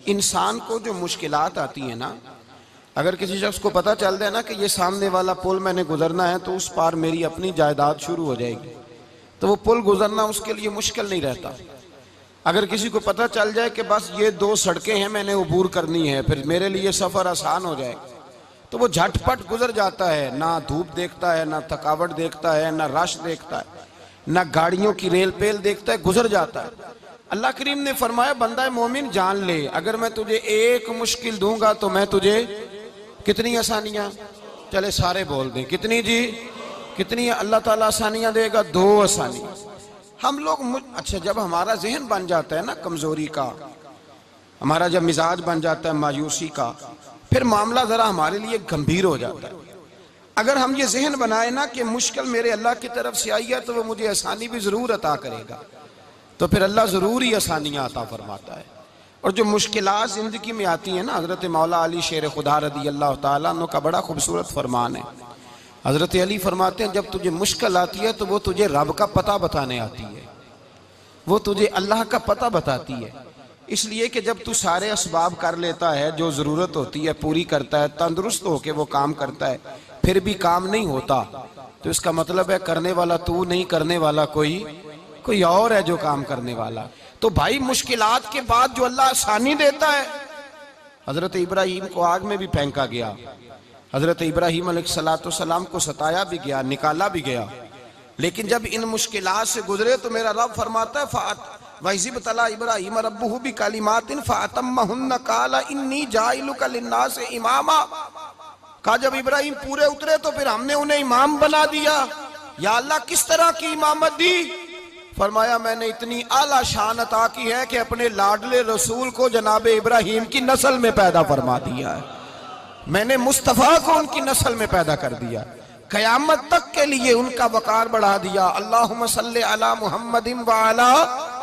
इंसान को जो मुश्किलात आती है ना, अगर किसी शख्स को पता चल जाए ना कि ये सामने वाला पुल मैंने गुजरना है तो उस पार मेरी अपनी जायदाद शुरू हो जाएगी, तो वो पुल गुजरना उसके लिए मुश्किल नहीं रहता। अगर किसी को पता चल जाए कि बस ये 2 सड़कें हैं मैंने अबूर करनी है, फिर मेरे लिए सफ़र आसान हो जाएगा, तो वो झटपट गुजर जाता है। ना धूप देखता है, ना थकावट देखता है, ना रश देखता है, ना गाड़ियों की रेल पेल देखता है, गुजर जाता है। अल्लाह करीम ने फरमाया, बंदा मोमिन जान ले, अगर मैं तुझे एक मुश्किल दूंगा तो मैं तुझे कितनी आसानियां, चले सारे बोल दें, कितनी जी, कितनी अल्लाह ताला आसानियां देगा? 2 आसानियां। हम लोग अच्छा, जब हमारा जहन बन जाता है ना कमजोरी का, हमारा जब मिजाज बन जाता है मायूसी का, फिर मामला जरा हमारे लिए गंभीर हो जाता है। अगर हम ये जहन बनाए ना कि मुश्किल मेरे अल्लाह की तरफ से आई है तो वो मुझे आसानी भी जरूर अता करेगा, तो फिर अल्लाह जरूर ही आसानियां अता फरमाता है। और जो मुश्किलात जिंदगी में आती है ना, हजरत मौला अली शेर खुदा रदी अल्लाह तआला अन्हु का बड़ा खूबसूरत फरमान है। हजरत अली फरमाते हैं, जब तुझे मुश्किल आती है तो वो तुझे रब का पता बताने आती है, वो तुझे अल्लाह का पता बताती है। इसलिए कि जब तू सारे असबाब कर लेता है, जो जरूरत होती है पूरी करता है, तंदुरुस्त होके वो काम करता है, फिर भी काम नहीं होता, तो इसका मतलब है करने वाला तू नहीं, करने वाला कोई और है जो काम करने वाला। तो भाई मुश्किलात के बाद जो अल्लाह आसानी देता है, हजरत इब्राहिम को आग में भी फेंका गया, हजरत इब्राहिम अलैहिस्सलाम को सताया भी गया, निकाला भी गया, लेकिन जब इन मुश्किलात से गुजरे तो मेरा रब फरमाता है, वइज़िब्तला इब्राहिम रब्बुहु बिकलिमातिन फअतम्महुन्ना क़ाला इन्नी जाइलुका लिन्नासि इमामा। कहा जब इब्राहिम पूरे उतरे तो फिर हमने उन्हें इमाम बना दिया। या अल्लाह किस तरह की इमामत दी? फरमाया मैंने इतनी आला शान अता की है कि अपने लाडले रसूल को जनाब इब्राहिम की नस्ल में पैदा फरमा दिया है, मैंने मुस्तफ़ा को उनकी नस्ल में पैदा कर दिया, क़यामत तक के लिए उनका वकार बढ़ा दिया। अल्लाहुम्मा सल्लि अला मुहम्मदिन व अला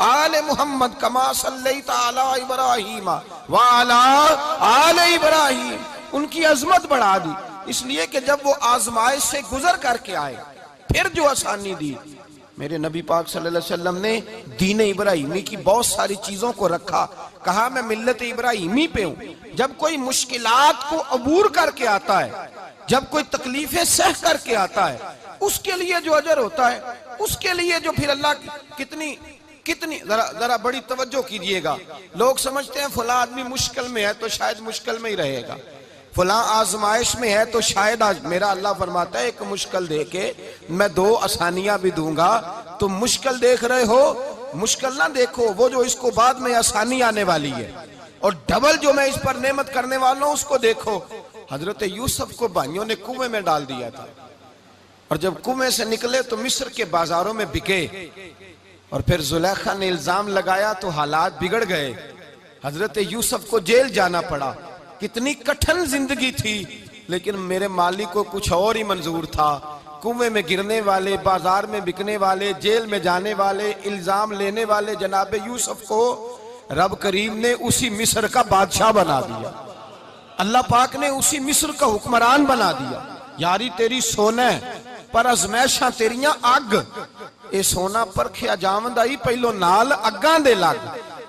आले मुहम्मद कमा सल्लैता अला इब्राहीम व अला आले इब्राहीम, उनकी अजमत बढ़ा दी। इसलिए कि जब वो आजमाइश से गुजर करके आए फिर जो आसानी दी, मेरे नबी पाक सल्लल्लाहु अलैहि वसल्लम ने दीन इब्राहिमी की बहुत सारी चीजों को रखा, कहा मैं मिल्लत इब्राहिमी पे हूं। जब कोई मुश्किलात को अबूर करके आता है, जब कोई तकलीफें सह करके आता है, उसके लिए जो अजर होता है, उसके लिए जो फिर अल्लाह कितनी कितनी जरा बड़ी तवज्जो कीजिएगा। लोग समझते हैं फला आदमी मुश्किल में है तो शायद मुश्किल में ही रहेगा, फला आजमाइश में है तो शायद आज, मेरा अल्लाह फरमाता है एक मुश्किल दे के मैं 2 आसानियां भी दूंगा। तुम मुश्किल देख रहे हो, मुश्किल ना देखो, वो जो इसको बाद में आसानी आने वाली है, और डबल जो मैं इस पर नेमत करने वाला हूं उसको देखो। हजरत यूसुफ को भाइयों ने कुएं में डाल दिया था, और जब कुएं से निकले तो मिस्र के बाजारों में बिके, और फिर जुलेखा ने इल्जाम लगाया तो हालात बिगड़ गए, हजरत यूसुफ को जेल जाना पड़ा। कितनी कठिन जिंदगी थी, लेकिन मेरे मालिक को कुछ और ही मंजूर था। कुएं में गिरने वाले, बाजार में बिकने वाले, जेल में जाने वाले, इल्जाम लेने वाले जनाब यूसुफ को रब करीम ने उसी मिस्र का बादशाह बना दिया, अल्लाह पाक ने उसी मिस्र का हुक्मरान बना दिया। यारी तेरी सोना पर अजमैशा तेरियां अग, ये सोना परखिया जावंदा ही पहलो नाल अग्गां दे लग।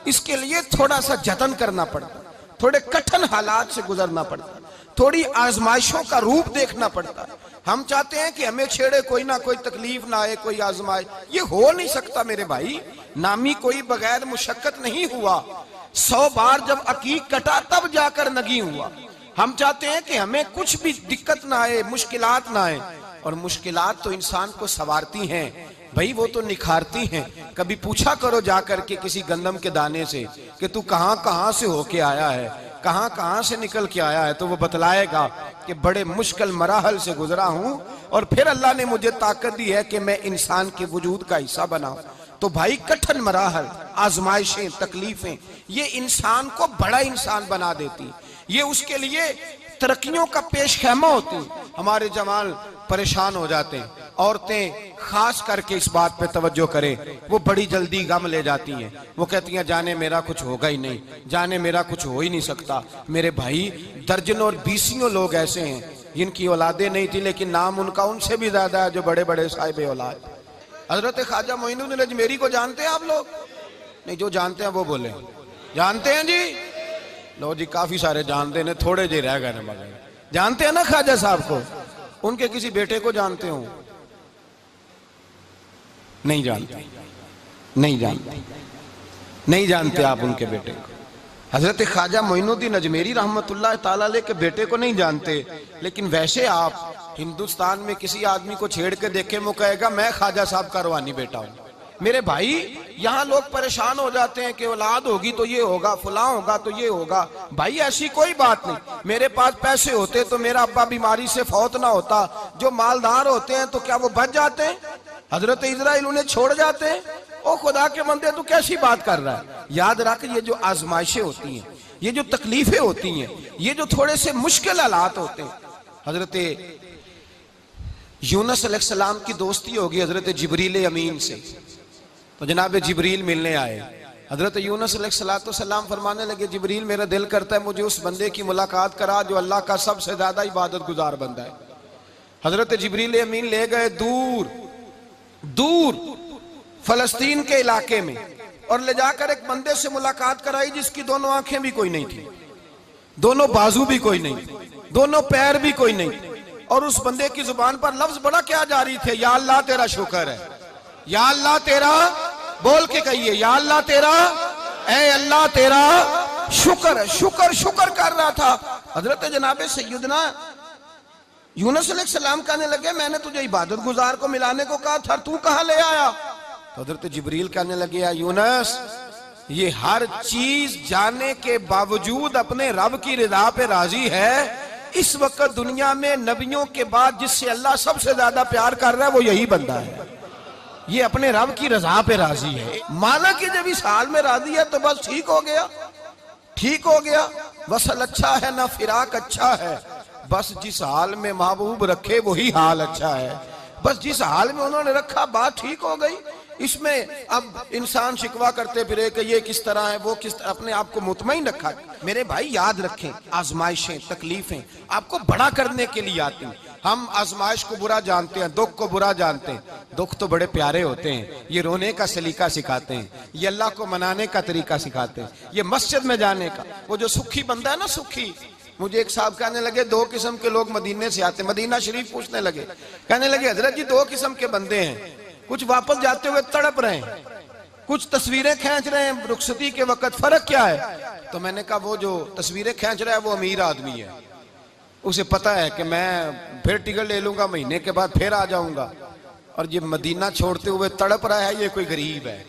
इसके लिए थोड़ा सा जतन करना पड़ता, थोड़े कठिन हालात से गुजरना पड़ता, थोड़ी आजमाइशों का रूप देखना पड़ता है। हम चाहते हैं कि हमें छेड़े कोई ना कोई तकलीफ ना आए, कोई आजमाइश, ये हो नहीं सकता मेरे भाई। नामी कोई बगैर मुशक्कत नहीं हुआ, 100 बार जब अकीक कटा तब जाकर नगी हुआ। हम चाहते हैं कि हमें कुछ भी दिक्कत ना आए, मुश्किलात ना आए, और मुश्किलात तो इंसान को संवारती हैं भाई, वो तो निखारती हैं। कभी पूछा करो जाकर के किसी गंदम के दाने से कि तू कहां कहां से होके आया है, कहां कहां से निकल के आया है, तो वो बतलाएगा कि बड़े मुश्किल मराहल से गुजरा हूं, और फिर अल्लाह ने मुझे ताकत दी है कि मैं इंसान के वजूद का हिस्सा बनाऊं। तो भाई कठिन मराहल, आजमाइशें, तकलीफें, ये इंसान को बड़ा इंसान बना देती, ये उसके लिए तरक्कियों का पेश खैमा होती। हमारे जवान परेशान हो जाते हैं, औरतें खास करके इस बात पे तवज्जो करें, वो बड़ी जल्दी गम ले जाती हैं। वो कहती हैं जाने मेरा कुछ होगा ही नहीं, जाने मेरा कुछ हो ही नहीं सकता। मेरे भाई दर्जनों और बीसियों लोग ऐसे हैं जिनकी औलादे नहीं थी, लेकिन नाम उनका उनसे भी ज्यादा है जो बड़े बड़े साहिब औलाद। हजरत ख्वाजा मोइनुद्दीन अजमेरी को जानते हैं आप लोग? नहीं, जो जानते हैं वो बोले। जानते हैं जी? लो जी, काफी सारे जानते हैं, थोड़े जे रह गए मगर जानते हैं ना ख्वाजा साहब को? उनके किसी बेटे को जानते हो? नहीं जानते, नहीं जानते, नहीं जानते आप उनके बेटे को। हजरत ख्वाजा मोइनुद्दीन अजमेरी रहमतुल्लाह ताला अलैह के बेटे को नहीं जानते, लेकिन वैसे आप हिंदुस्तान में किसी आदमी को छेड़ के देखे, वो कहेगा मैं ख्वाजा साहब का रूहानी बेटा हूं। मेरे भाई, यहाँ लोग परेशान हो जाते हैं कि औलाद होगी तो ये होगा, फुला होगा तो ये होगा। भाई ऐसी कोई बात नहीं। मेरे पास पैसे होते तो मेरा अब्बा बीमारी से फौत ना होता। जो मालदार होते हैं तो क्या वो बच जाते हैं? हजरत इजराइल उन्हें छोड़ जाते हैं? ओ खुदा के बंदे, तू कैसी बात कर रहा है? याद रख, ये जो आजमाइशें होती हैं, ये जो तकलीफें होती हैं, ये जो थोड़े से मुश्किल हालात होते हैं। हजरत यूनुस अलैहिस्सलाम की दोस्ती होगी हजरत जिब्रील अमीन से, तो जनाब जिब्रील मिलने आए। हजरत यूनुस अलैहिस्सलाम फरमाने लगे, जिब्रील मेरा दिल करता है मुझे उस बंदे की मुलाकात करा जो अल्लाह का सबसे ज्यादा इबादत गुजार बंदा है। हजरत जिब्रील अमीन ले गए दूर दूर फलस्तीन के इलाके में, और ले जाकर एक बंदे से मुलाकात कराई जिसकी दोनों आंखें भी कोई नहीं थी, दोनों बाजू भी कोई नहीं, दोनों पैर भी कोई नहीं, और उस बंदे की जुबान पर लफ्ज बड़ा क्या जारी थे, या अल्लाह तेरा शुक्र है, या अल्लाह तेरा, बोल के कहिए, या अल्लाह तेरा, ऐ अल्लाह तेरा शुक्र है। शुक्र शुक्र कर रहा था। हजरत जनाबे सैयदना यूनुस अलैहिस्सलाम कहने लगे, मैंने तुझे इबादत गुजार को मिलाने को कहा था, तू कहां ले आया? तो हजरत जिब्रील कहने लगे, या यूनुस, ये हर चीज जाने के बावजूद अपने रब की रिदा पे राजी है। इस वक्त दुनिया में नबियों के बाद जिससे अल्लाह सबसे ज्यादा प्यार कर रहा है वो यही बंदा है। ये अपने रब की रजा पे राजी है। माना कि जब इस हाल में राजी है तो बस ठीक हो गया, ठीक हो गया। वसल अच्छा है ना फिराक अच्छा है, बस जिस हाल में महबूब रखे वही हाल अच्छा है। बस जिस हाल में उन्होंने रखा बात ठीक हो गई। इसमें अब इंसान शिकवा करते फिरे कि ये किस तरह है, वो किस तरह, अपने आप को मुतमईन रखा। मेरे भाई याद रखें, आजमाइशें तकलीफें आपको बड़ा करने के लिए आती हैं। हम आजमाइश को बुरा जानते हैं, दुख को बुरा जानते हैं। दुख तो बड़े प्यारे होते हैं, ये रोने का सलीका सिखाते हैं, ये अल्लाह को मनाने का तरीका सिखाते हैं, ये मस्जिद में जाने का। वो जो सुखी बंदा है ना, सुखी, मुझे एक साहब कहने लगे दो किस्म के लोग मदीने से आते, मदीना शरीफ पूछने लगे, कहने लगे हजरत जी दो किस्म के बंदे हैं, कुछ वापस जाते हुए तड़प रहे हैं, कुछ तस्वीरें खींच रहे हैं रुखसती के वक्त, फर्क क्या है? तो मैंने कहा वो जो तस्वीरें खींच रहा है वो अमीर आदमी है, उसे पता है कि मैं फिर टिकट ले लूंगा, महीने के बाद फिर आ जाऊंगा। और ये मदीना छोड़ते हुए तड़प रहा है, ये कोई गरीब है,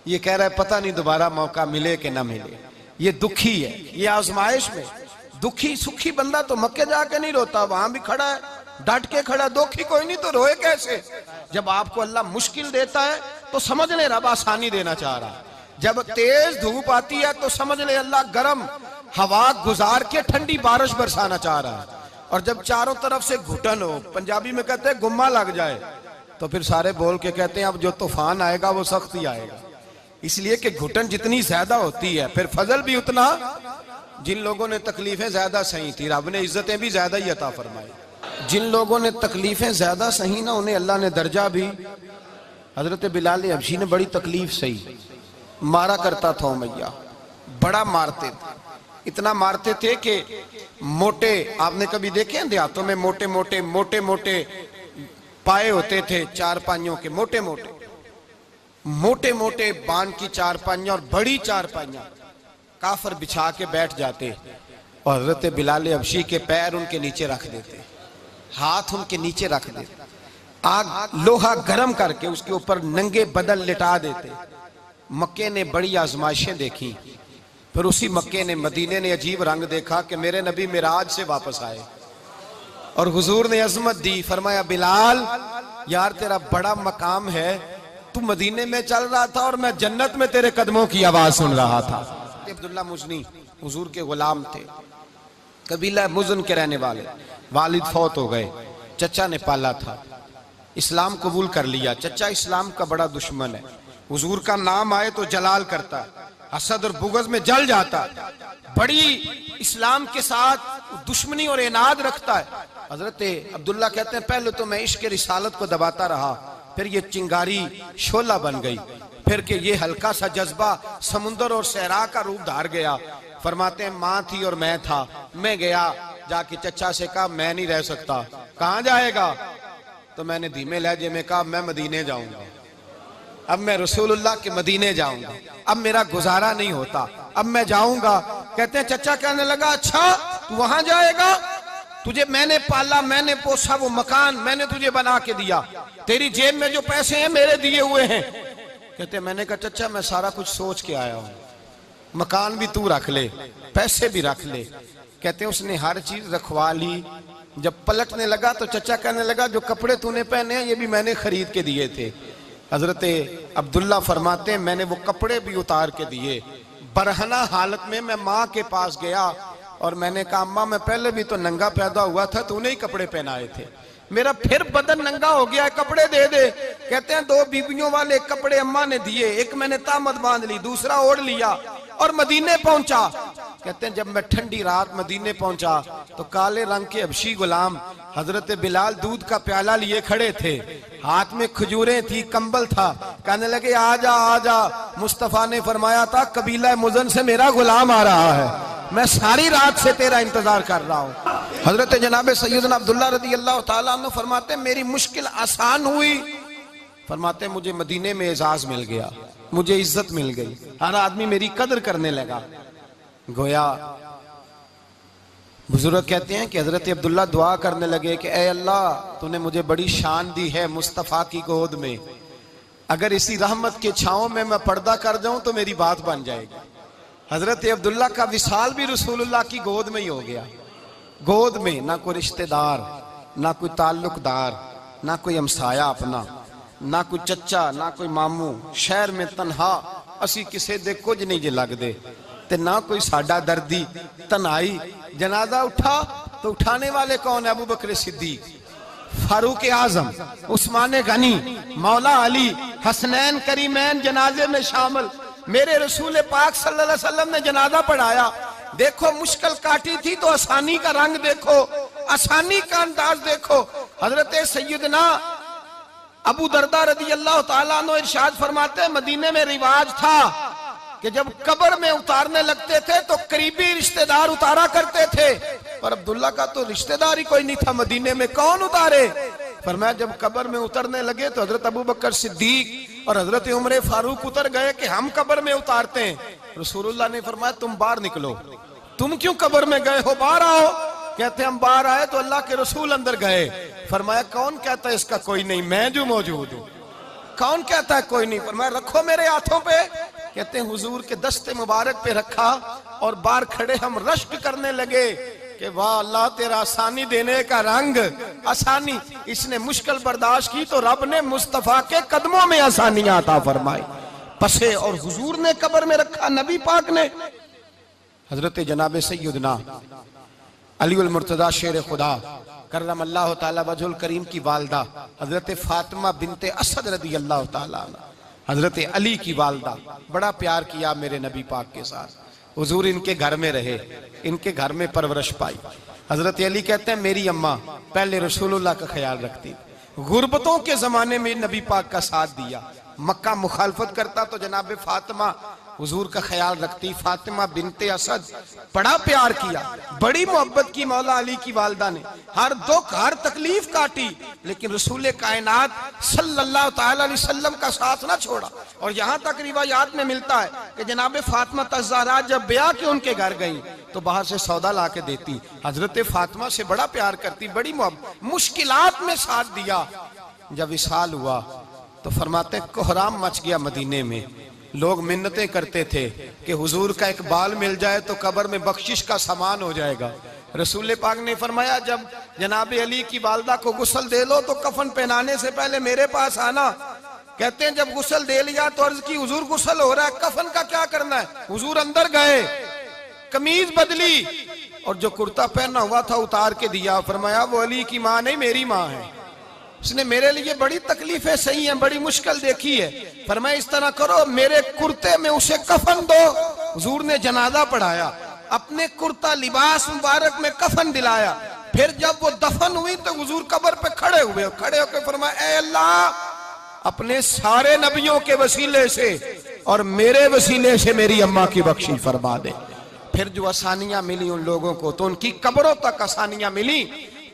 ये कह रहा है पता नहीं दोबारा मौका मिले कि ना मिले। ये दुखी है, ये आजमाइश में दुखी। सुखी बंदा तो मक्के जाके नहीं रोता, वहां भी खड़ा है, डट के खड़ा। दुखी कोई नहीं तो रोए कैसे? जब आपको अल्लाह मुश्किल देता है तो समझ ले रब आसानी देना चाह रहा है। जब तेज धूप आती है तो समझ ले अल्लाह गर्म हवा गुजार के ठंडी बारिश बरसाना चाह रहा है। और जब चारों तरफ से घुटन हो, पंजाबी में कहते हैं गुम्मा लग जाए, तो फिर सारे बोल के कहते हैं अब जो तूफान आएगा वो सख्त ही आएगा। इसलिए कि घुटन जितनी ज्यादा होती है फिर फजल भी उतना। जिन लोगों ने तकलीफें ज्यादा सही थी रब ने इज्जतें भी ज्यादा ही अता फरमाई। जिन लोगों ने तकलीफें ज्यादा सही ना उन्हें अल्लाह ने दर्जा भी। हजरत बिलाल हबशी ने बड़ी तकलीफ सही, मारा करता था उमैया, बड़ा मारते थे, इतना मारते थे कि मोटे, आपने कभी देखे हैं देहातों में मोटे मोटे मोटे मोटे पाए होते थे, चार पाइयों के मोटे मोटे मोटे मोटे बान की चार पाइयां और बड़ी चार पाइयां काफर बिछा के बैठ जाते और हजरत बिलाल हबशी के पैर उनके नीचे रख देते, हाथ उनके नीचे रख देते, आग लोहा गर्म करके उसके ऊपर नंगे बदन लिटा देते। मक्के ने बड़ी आजमाइशें देखी, फिर उसी मक्के ने, मदीने ने अजीब रंग देखा कि मेरे नबी मिराज से वापस आए और हुजूर ने अजमत दी। फरमाया बिलाल यार तेरा बड़ा मकाम है, तू मदीने में चल रहा था और मैं जन्नत में तेरे कदमों की आवाज सुन रहा था। अब्दुल्ला मुजनी हुजूर के गुलाम थे, कबीला मुजन के रहने वाले, वालिद फौत हो गए, चचा ने पाला था, इस्लाम कबूल कर लिया। चचा इस्लाम का बड़ा दुश्मन है, हुजूर का नाम आए तो जलाल करता है, हसद और बुगज में जल जाता है, बड़ी इस्लाम के साथ दुश्मनी और इनाद रखता है। हजरत अब्दुल्ला कहते हैं पहले तो मैं इश्क रिसालत को दबाता रहा, फिर ये चिंगारी शोला बन गई, फिर के ये हल्का सा जज्बा समुंदर और सहरा का रूप धार गया, फरमाते हैं माँ थी और मैं था। मैं गया, जाके चचा से कहा मैं नहीं रह सकता। कहाँ जाएगा? तो मैंने धीमे लहजे में कहा मैं मदीने जाऊंगा, अब मैं रसूलुल्लाह के मदीने जाऊंगा, अब मेरा गुजारा नहीं होता, अब मैं जाऊंगा। कहते हैं चचा कहने लगा अच्छा तू वहां जाएगा, तुझे मैंने पाला, मैंने पोसा, वो मकान मैंने तुझे बना के दिया, तेरी जेब में जो पैसे हैं मेरे दिए हुए हैं। कहते हैं मैंने कहा चचा मैं सारा कुछ सोच के आया हूं, मकान भी तू रख ले, पैसे भी रख ले। कहते हैं उसने हर चीज रखवा ली। जब पलटने लगा तो चचा कहने लगा जो कपड़े तूने पहने हैं ये भी मैंने खरीद के दिए थे। हजरत अब्दुल्ला फरमाते हैं मैंने वो कपड़े भी उतार के दिए। बरहना हालत में मैं माँ के पास गया और मैंने कहा अम्मा मैं पहले भी तो नंगा पैदा हुआ था, तूने ही कपड़े पहनाए थे, मेरा फिर बदन नंगा हो गया है, कपड़े दे दे। कहते हैं 2 बीबियों वाले कपड़े अम्मा ने दिए, एक मैंने तामत बांध ली, दूसरा ओढ़ लिया और मदीने पहुंचा। कहते हैं जब मैं ठंडी रात मदीने पहुंचा तो काले रंग के हबशी गुलाम हजरत बिलाल दूध का प्याला लिए खड़े थे, हाथ में खजूरें थी, कंबल था। कहने लगे आजा आजा, मुस्तफा ने फरमाया था कबीला मुजन से मेरा गुलाम आ रहा है, मैं सारी रात से तेरा इंतजार कर रहा हूँ। हजरत जनाब सैयदना अब्दुल्ला रज़ी अल्लाह ताला अन्हु फरमाते मेरी मुश्किल आसान हुई। फरमाते मुझे मदीने में एजाज मिल गया, मुझे इज्जत मिल गई, हर आदमी मेरी कदर करने लगा। गोया बुजुर्ग कहते हैं कि हजरत अब्दुल्ला दुआ करने लगे कि ए अल्लाह तूने मुझे बड़ी शान दी है मुस्तफ़ा की गोद में, अगर इसी रहमत के छांव में मैं पर्दा कर जाऊं तो मेरी बात बन जाएगी। हजरत अब्दुल्ला का विसाल भी रसूलुल्लाह की गोद में ही हो गया। गोद में ना कोई रिश्तेदार, ना कोई ताल्लुकदार, ना कोई हमसाया अपना, ना कोई चचा, ना कोई मामू, शहर में तनहा असी किसे दे कुछ नहीं जे लगदे, ते ना कोई साडा दर्दी। तनाई जनाजा उठा तो उठाने वाले कौन है? अबू बकर सिद्दीक, फारूक आजम, उस्मान गनी, मौला अली, हसनैन करीमैन जनाजे में शामिल। मेरे रसूल पाक सल्लल्लाहु अलैहि वसल्लम ने जनाजा पढ़ाया। देखो मुश्किल काटी थी तो आसानी का रंग देखो, आसानी का अंदाज देखो। हजरत सैयदना अबू दरदा रज़ी अल्लाह ताला अन्हु इरशाद फरमाते मदीने में रिवाज था कि जब कब्र में उतारने लगते थे तो करीबी रिश्तेदार उतारा करते थे, पर अब्दुल्ला का तो रिश्तेदार ही कोई नहीं था मदीने में, कौन उतारे? फरमाया जब कब्र में उतरने लगे तो हजरत अबू बकर सिद्दीक और हजरत उमर फारूक उतर गए कि हम कब्र में उतारते हैं। रसूलुल्लाह ने फरमाया तुम बाहर निकलो, तुम क्यों कब्र में गए हो, बाहर आओ। कहते हम बाहर आए तो अल्लाह के रसूल अंदर गए। फरमाया कौन कहता है इसका कोई नहीं, मैं जो मौजूद हूँ। कौन कहता है कोई नहीं? फरमाया रखो मेरे हाथों पे। कहते हैं हुजूर के दस्ते मुबारक पे रखा और बाहर खड़े हम रश्क करने लगे कि वाह अल्लाह तेरा आसानी देने का रंग, आसानी। इसने मुश्किल बर्दाश्त की तो रब ने मुस्तफा के कदमों में आसानियां अता फरमाई। पसे और हुजूर ने कब्र में रखा नबी पाक ने। हजरत जनाब सैयदना अली उल मुर्तजा शेर खुदा करम अल्लाह ताला वजहुल करीम की वालदा हजरत फातिमा बिनते असद रदी अल्लाह ताला, हजरत अली की वालदा, बड़ा प्यार किया मेरे नबी पाक के साथ। हुजूर इनके घर में रहे, इनके घर में परवरिश पाई। हजरत अली कहते हैं मेरी अम्मा पहले रसूलुल्लाह का ख्याल रखती, गुर्बतों के जमाने में नबी पाक का साथ दिया, मक्का मुखालफत करता तो जनाब फातिमा हुजूर का ख्याल रखती। फातिमा बिनते असद बड़ा प्यार किया, बड़ी मोहब्बत की मौला अली की वालदा ने, हर दुख हर तकलीफ काटी, लेकिन रसूल कायनात सल्लल्लाहु ताला अलैहि वसल्लम का साथ ना छोड़ा। और यहाँ तक रिवायात में मिलता है कि जनाब फातिमा तज़्ज़ारा जब ब्याह के उनके घर गई तो बाहर से सौदा ला के देती, हजरत फातिमा से बड़ा प्यार करती, बड़ी मोहब्बत, मुश्किलात में साथ दिया। जब विसाल हुआ तो फरमाते कोहराम मच गया मदीने में, लोग मिन्नतें करते थे कि हुजूर का एक बाल मिल जाए तो कब्र में बख्शिश का सामान हो जाएगा। रसूल पाक ने फरमाया जब जनाब अली की वालदा को गुस्ल दे लो तो कफन पहनाने से पहले मेरे पास आना। कहते हैं जब गुस्ल दे लिया तो अर्ज की हुजूर गुस्ल हो रहा है, कफन का क्या करना है? हुजूर अंदर गए, कमीज बदली और जो कुर्ता पहना हुआ था उतार के दिया। फरमाया वो अली की माँ नहीं मेरी माँ है, उसने मेरे लिए बड़ी तकलीफें सही हैं, बड़ी मुश्किल देखी है। फरमाया इस तरह करो मेरे कुर्ते में उसे कफन दो। हुजूर ने जनाजा पढ़ाया, अपने कुर्ता लिबास मुबारक में कफन दिलाया। फिर जब वो दफन हुई तो हुजूर कब्र पे खड़े हुए, खड़े होकर फरमाया ए अल्लाह अपने सारे नबियों के वसीले से और मेरे वसीले से मेरी अम्मा की बख्शिश फरमा दे। फिर जो आसानियां मिली उन लोगों को, तो उनकी कब्रों तक आसानियां मिली,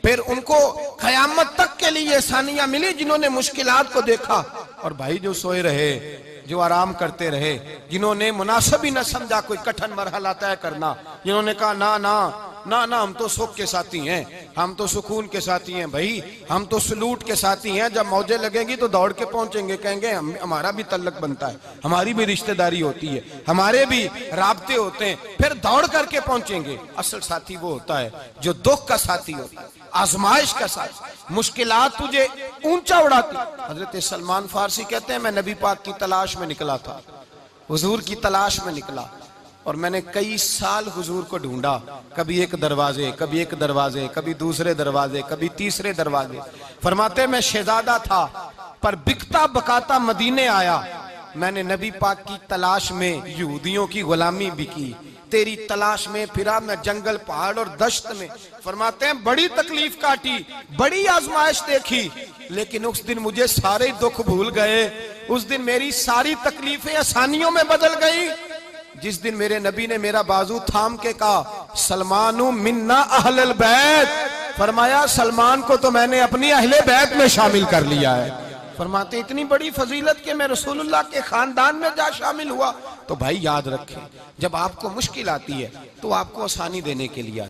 फिर उनको कयामत तक के लिए आसानियां मिली जिन्होंने मुश्किलात को देखा। और भाई जो सोए रहे, जो आराम करते रहे, जिन्होंने मुनासिब ही न समझा कोई कठिन मरहला तय करना, जिन्होंने कहा ना ना ना ना हम तो सुख के साथी हैं, हम तो सुकून के साथी हैं भाई, हम तो सलूट के साथी हैं, जब मौजें लगेंगी तो दौड़ के पहुंचेंगे, कहेंगे हमारा भी तल्लक बनता है, हमारी भी रिश्तेदारी होती है, हमारे भी राब्ते होते हैं, फिर दौड़ करके पहुंचेंगे। असल साथी वो होता है जो दुख का साथी होता है, आजमाइश का साथी, मुश्किलात तुझे ऊंचा उड़ाती। हजरत सलमान फारसी कहते हैं मैं नबी पाक की तलाश में निकला था, हुजूर की तलाश में निकला, और मैंने कई साल हुजूर को ढूंढा, कभी एक दरवाजे, कभी एक दरवाजे, कभी दूसरे दरवाजे, कभी तीसरे दरवाजे। फरमाते मैं शहजादा था पर बिकता बकाता मदीने आया, मैंने नबी पाक की तलाश में यहूदियों की गुलामी भी की, तेरी तलाश में फिरा मैं जंगल पहाड़ और दश्त में। फरमाते हैं बड़ी तकलीफ काटी, बड़ी आजमाइश देखी, लेकिन उस दिन मुझे सारे दुख भूल गए, उस दिन मेरी सारी तकलीफें आसानियों में बदल गई, जिस दिन मेरे नबी ने मेरा बाजू थाम के कहा सलमानु मिन्ना अहलल बैत, फरमाया सलमान को तो मैंने अपनी अहले बैत में शामिल कर लिया है। फरमाते इतनी बड़ी फजीलत के मैं रसूलुल्लाह के खानदान में जा शामिल हुआ। तो भाई याद रखें, जब आपको मुश्किल आती है तो आपको आसानी देने के लिए